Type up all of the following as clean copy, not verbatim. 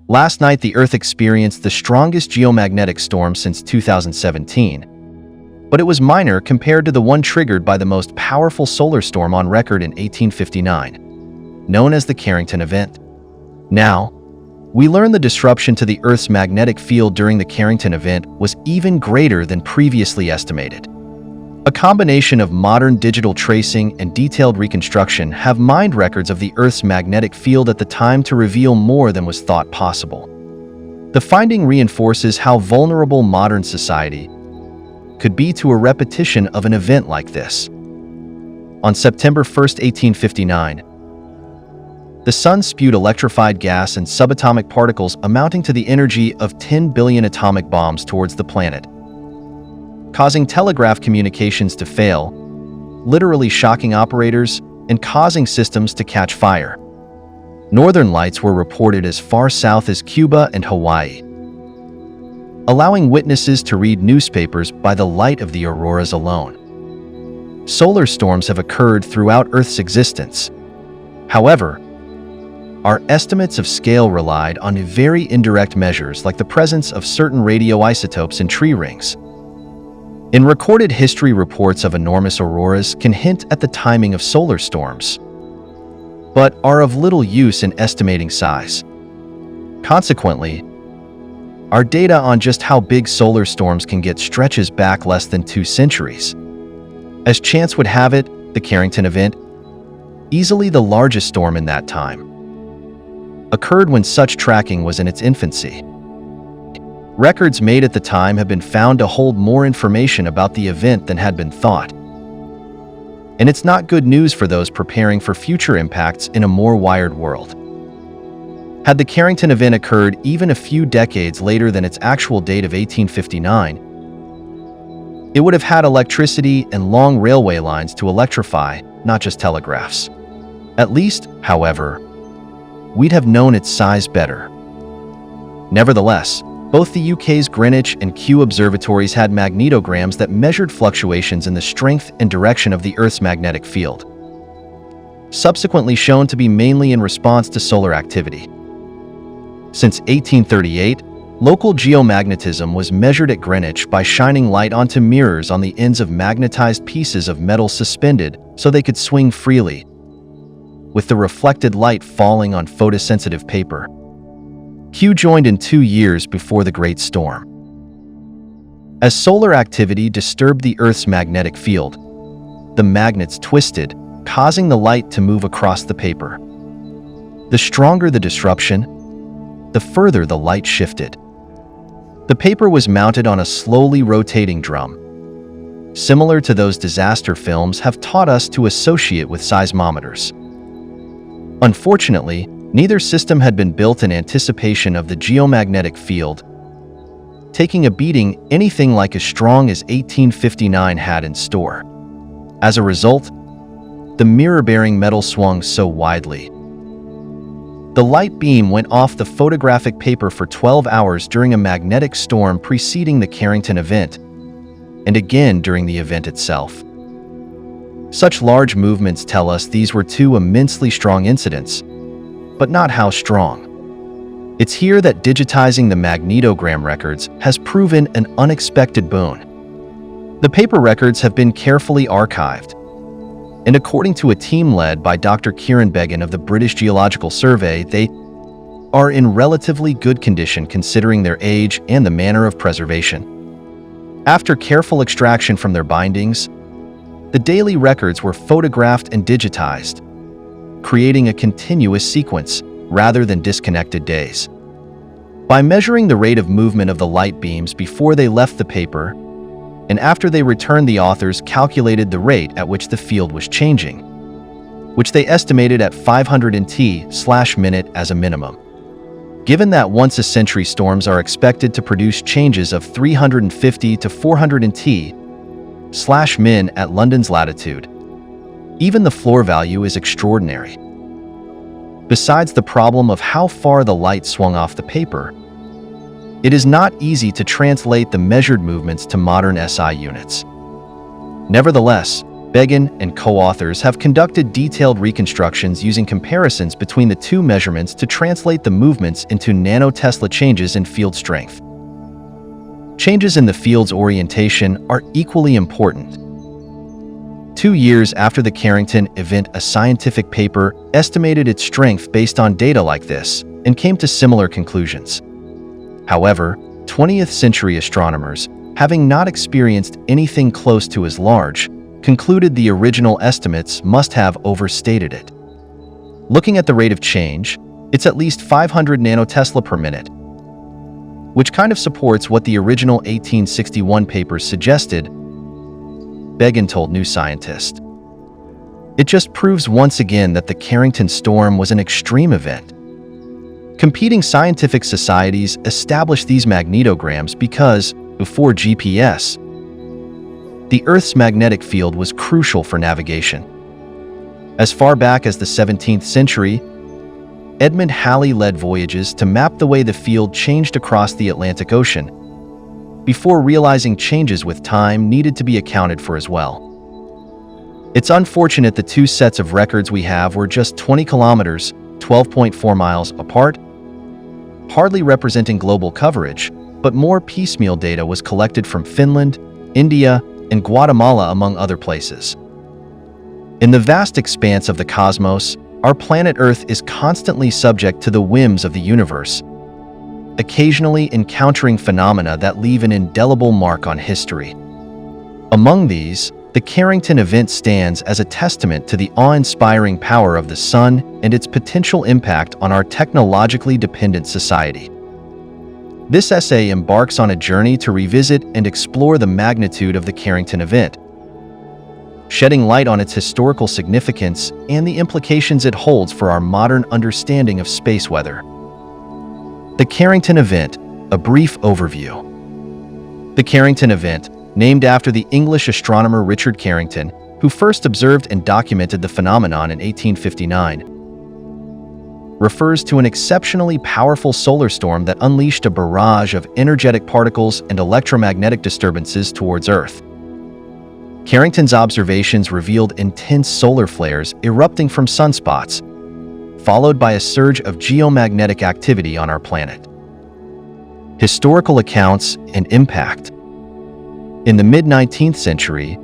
Last night, the Earth experienced the strongest geomagnetic storm since 2017, but it was minor compared to the one triggered by the most powerful solar storm on record in 1859, known as the Carrington Event. Now, we learn the disruption to the Earth's magnetic field during the Carrington Event was even greater than previously estimated. A combination of modern digital tracing and detailed reconstruction have mined records of the Earth's magnetic field at the time to reveal more than was thought possible. The finding reinforces how vulnerable modern society could be to a repetition of an event like this. On September 1, 1859, the Sun spewed electrified gas and subatomic particles amounting to the energy of 10 billion atomic bombs towards the planet, causing telegraph communications to fail, literally shocking operators and causing systems to catch fire. Northern lights were reported as far south as Cuba and Hawaii, allowing witnesses to read newspapers by the light of the auroras alone. Solar storms have occurred throughout Earth's existence. However, our estimates of scale relied on very indirect measures like the presence of certain radioisotopes in tree rings. In recorded history, reports of enormous auroras can hint at the timing of solar storms, but are of little use in estimating size. Consequently, our data on just how big solar storms can get stretches back less than 2 centuries. As chance would have it, the Carrington Event, easily the largest storm in that time, occurred when such tracking was in its infancy. Records made at the time have been found to hold more information about the event than had been thought. And it's not good news for those preparing for future impacts in a more wired world. Had the Carrington Event occurred even a few decades later than its actual date of 1859, it would have had electricity and long railway lines to electrify, not just telegraphs. At least, however, we'd have known its size better. Nevertheless, both the UK's Greenwich and Kew observatories had magnetograms that measured fluctuations in the strength and direction of the Earth's magnetic field, subsequently shown to be mainly in response to solar activity. Since 1838, local geomagnetism was measured at Greenwich by shining light onto mirrors on the ends of magnetized pieces of metal suspended so they could swing freely, with the reflected light falling on photosensitive paper. Kew joined in 2 years before the Great Storm. As solar activity disturbed the Earth's magnetic field, the magnets twisted, causing the light to move across the paper. The stronger the disruption, the further the light shifted. The paper was mounted on a slowly rotating drum, similar to those disaster films have taught us to associate with seismometers. Unfortunately, neither system had been built in anticipation of the geomagnetic field, taking a beating anything like as strong as 1859 had in store. As a result, the mirror-bearing metal swung so widely. The light beam went off the photographic paper for 12 hours during a magnetic storm preceding the Carrington Event, and again during the event itself. Such large movements tell us these were 2 immensely strong incidents, but not how strong. It's here that digitizing the magnetogram records has proven an unexpected boon. The paper records have been carefully archived, and according to a team led by Dr. Kieran Beggan of the British Geological Survey, they are in relatively good condition considering their age and the manner of preservation. After careful extraction from their bindings, the daily records were photographed and digitized, creating a continuous sequence rather than disconnected days. By measuring the rate of movement of the light beams before they left the paper and after they returned, the authors calculated the rate at which the field was changing, which they estimated at 500 nt/minute as a minimum. Given that once-a-century storms are expected to produce changes of 350 to 400 nt/min at London's latitude, even the floor value is extraordinary. Besides the problem of how far the light swung off the paper, it is not easy to translate the measured movements to modern SI units. Nevertheless, Begin and co-authors have conducted detailed reconstructions using comparisons between the two measurements to translate the movements into nanotesla changes in field strength. Changes in the field's orientation are equally important. 2 years after the Carrington Event, a scientific paper estimated its strength based on data like this and came to similar conclusions. However, 20th century astronomers, having not experienced anything close to as large, concluded the original estimates must have overstated it. Looking at the rate of change, it's at least 500 nanotesla per minute, which kind of supports what the original 1861 papers suggested, Begin told New Scientist. It just proves once again that the Carrington storm was an extreme event. Competing scientific societies established these magnetograms because, before GPS, the Earth's magnetic field was crucial for navigation. As far back as the 17th century, Edmund Halley led voyages to map the way the field changed across the Atlantic Ocean, before realizing changes with time needed to be accounted for as well. It's unfortunate the two sets of records we have were just 20 kilometers, 12.4 miles apart, hardly representing global coverage, but more piecemeal data was collected from Finland, India, and Guatemala, among other places. In the vast expanse of the cosmos, our planet Earth is constantly subject to the whims of the universe, occasionally encountering phenomena that leave an indelible mark on history. Among these, the Carrington Event stands as a testament to the awe-inspiring power of the Sun and its potential impact on our technologically dependent society. This essay embarks on a journey to revisit and explore the magnitude of the Carrington Event, shedding light on its historical significance and the implications it holds for our modern understanding of space weather. The Carrington Event, a brief overview. The Carrington Event, named after the English astronomer Richard Carrington, who first observed and documented the phenomenon in 1859, refers to an exceptionally powerful solar storm that unleashed a barrage of energetic particles and electromagnetic disturbances towards Earth. Carrington's observations revealed intense solar flares erupting from sunspots, followed by a surge of geomagnetic activity on our planet. Historical accounts and impact. In the mid-19th century,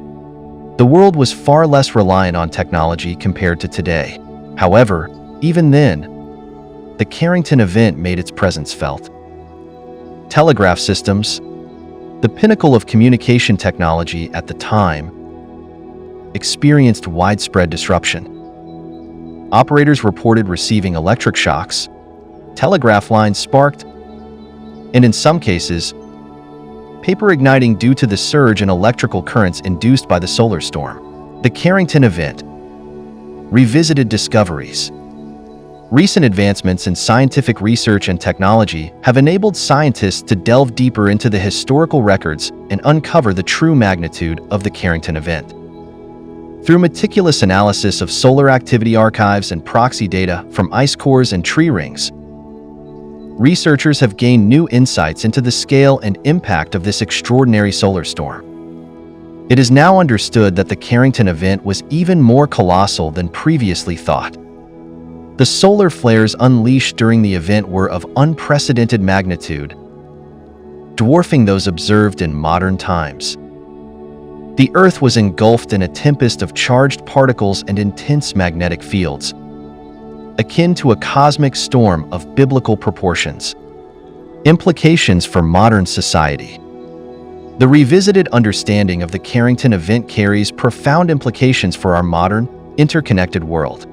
the world was far less reliant on technology compared to today. However, even then, the Carrington Event made its presence felt. Telegraph systems, the pinnacle of communication technology at the time, experienced widespread disruption. Operators reported receiving electric shocks, telegraph lines sparked, and in some cases, paper igniting due to the surge in electrical currents induced by the solar storm. The Carrington Event revisited discoveries. Recent advancements in scientific research and technology have enabled scientists to delve deeper into the historical records and uncover the true magnitude of the Carrington Event. Through meticulous analysis of solar activity archives and proxy data from ice cores and tree rings, researchers have gained new insights into the scale and impact of this extraordinary solar storm. It is now understood that the Carrington Event was even more colossal than previously thought. The solar flares unleashed during the event were of unprecedented magnitude, dwarfing those observed in modern times. The Earth was engulfed in a tempest of charged particles and intense magnetic fields, akin to a cosmic storm of biblical proportions. Implications for modern society. The revisited understanding of the Carrington Event carries profound implications for our modern, interconnected world.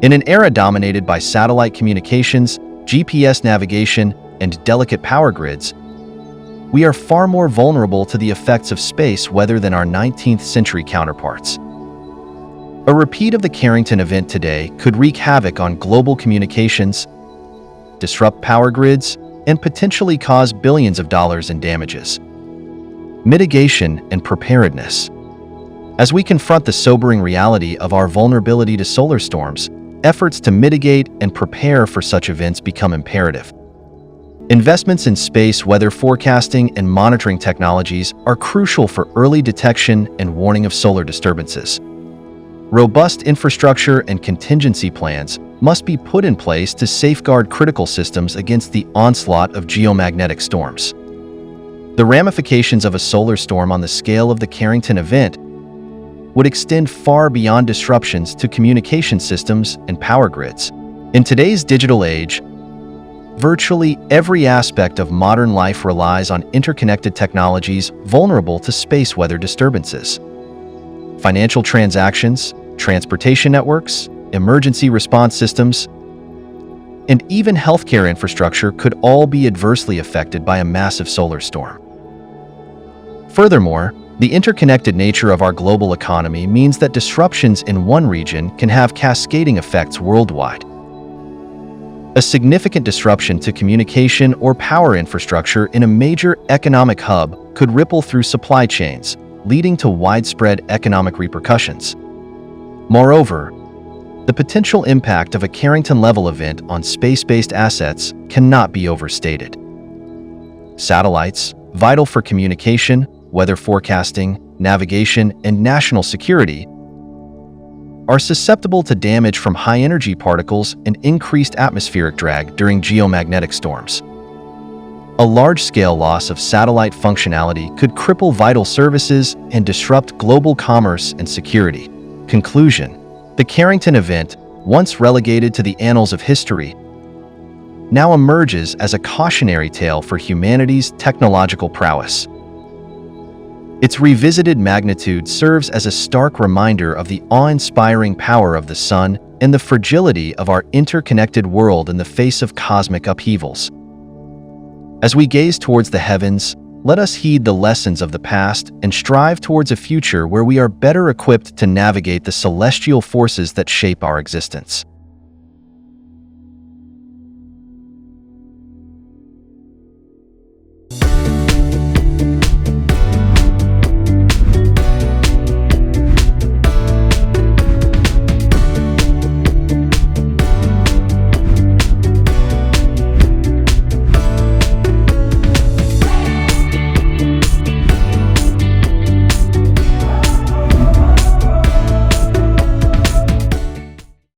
In an era dominated by satellite communications, GPS navigation, and delicate power grids, we are far more vulnerable to the effects of space weather than our 19th century counterparts. A repeat of the Carrington Event today could wreak havoc on global communications, disrupt power grids, and potentially cause billions of dollars in damages. Mitigation and preparedness. As we confront the sobering reality of our vulnerability to solar storms, efforts to mitigate and prepare for such events become imperative. Investments in space weather forecasting and monitoring technologies are crucial for early detection and warning of solar disturbances. Robust infrastructure and contingency plans must be put in place to safeguard critical systems against the onslaught of geomagnetic storms. The ramifications of a solar storm on the scale of the Carrington Event would extend far beyond disruptions to communication systems and power grids. In today's digital age, virtually every aspect of modern life relies on interconnected technologies vulnerable to space weather disturbances. Financial transactions, transportation networks, emergency response systems, and even healthcare infrastructure could all be adversely affected by a massive solar storm. Furthermore, the interconnected nature of our global economy means that disruptions in one region can have cascading effects worldwide. A significant disruption to communication or power infrastructure in a major economic hub could ripple through supply chains, leading to widespread economic repercussions. Moreover, the potential impact of a Carrington-level event on space-based assets cannot be overstated. Satellites, vital for communication, weather forecasting, navigation, and national security, are susceptible to damage from high-energy particles and increased atmospheric drag during geomagnetic storms. A large-scale loss of satellite functionality could cripple vital services and disrupt global commerce and security. Conclusion: the Carrington Event, once relegated to the annals of history, now emerges as a cautionary tale for humanity's technological prowess. Its revisited magnitude serves as a stark reminder of the awe-inspiring power of the sun and the fragility of our interconnected world in the face of cosmic upheavals. As we gaze towards the heavens, let us heed the lessons of the past and strive towards a future where we are better equipped to navigate the celestial forces that shape our existence.